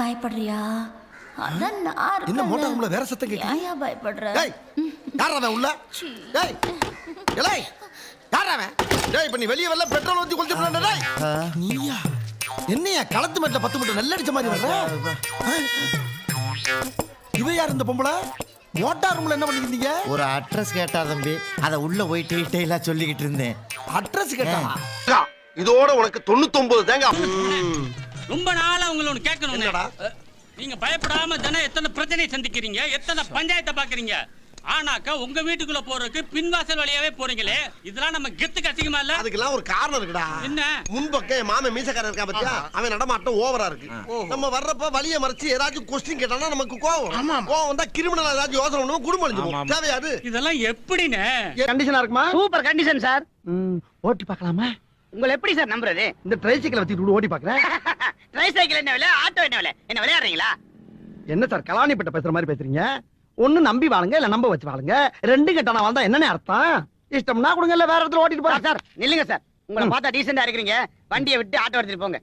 பயப்படுறியா? அதான் நான் என்ன மோட்டார் இருக்கேன்ல. ரூம்ல வேற சத்தம் கேக்குது? ஏன்யா பயப்படுற? டேய் யாரா அவன் உள்ள? டேய் ஏய் யாரா அவன்? டேய் இப்ப நீ வெளிய வரல பெட்ரோல் ஊத்தி குளிச்சு போறடா டேய். நீயா? என்னையா களத்து மேட்ல 10 மீட்டர் நெல் அடிச்ச மாதிரி வர்ற? இவ யார் இந்த பொம்பளை? மோட்டார் ரூம்ல என்ன பண்ணிட்டு இருந்தீங்க? ஒரு அட்ரஸ் கேட்டா தம்பி, அத உள்ள போய் டீடைலா சொல்லிக்கிட்டு இருந்தேன். அட்ரஸ் கேட்டா? இதோட உனக்கு 99 தேங்க. ரொம்ப நாளா உங்களை ஒண்ணு கேட்கணும். என்னடா? நீங்க பயப்படாம தானே எத்தனை பிரச்சனையை சந்திக்கிறீங்க, எத்தனை பஞ்சாயத்தை பாக்குறீங்க. ஆனாக்கா உங்க வீட்டுக்குள்ள போறதுக்கு பின்வாசல் வழியாவே போறீங்களே, இதெல்லாம் நம்ம கெத்துக்கு அசிங்கமா இல்ல? அதுக்கெல்லாம் ஒரு காரணம் இருக்குடா. என்ன? முன்பக்க என் மாமன் மீசக்காரன் இருக்கா பாத்தியா, அவன் நடமாட்டம் ஓவரா இருக்கு. நம்ம வர்றப்ப வழிய மறைச்சு ஏதாச்சும் கொஸ்டின் கேட்டானா நமக்கு கோவம் வந்தா கிரிமினல் ஏதாச்சும் யோசனை பண்ணுவோம், குடும்பம் அழிஞ்சுக்கும். தேவையாது இதெல்லாம் எப்படின்னு? கண்டிஷனா இருக்குமா? Super condition sir. ஓட்டி பார்க்கலாமா? உங்களை எப்படி சார் நம்புறது? இந்த ட்ரைசைக்கிள் வச்சுட்டு ஓட்டி பாக்குறேன். ட்ரைசைக்கிள் என்ன விலை, ஆட்டோ என்ன விலை? என்ன விளையாடுறீங்களா? என்ன சார் கலாணிப்பட்ட பேசுற மாதிரி பேசுறீங்க? ஒண்ணு நம்பி வாழுங்க இல்ல நம்ப வச்சு வாழுங்க. ரெண்டு கட்டான வாழ்ந்தா என்னன்னு அர்த்தம்? இஷ்டம்னா கொடுங்க, இல்ல வேற இடத்துல ஓட்டிட்டு போறேன். சார் நில்லுங்க சார். உங்களை பார்த்தா டீசெண்டா இருக்கிறீங்க. வண்டியை விட்டு ஆட்டோ எடுத்துட்டு போங்க.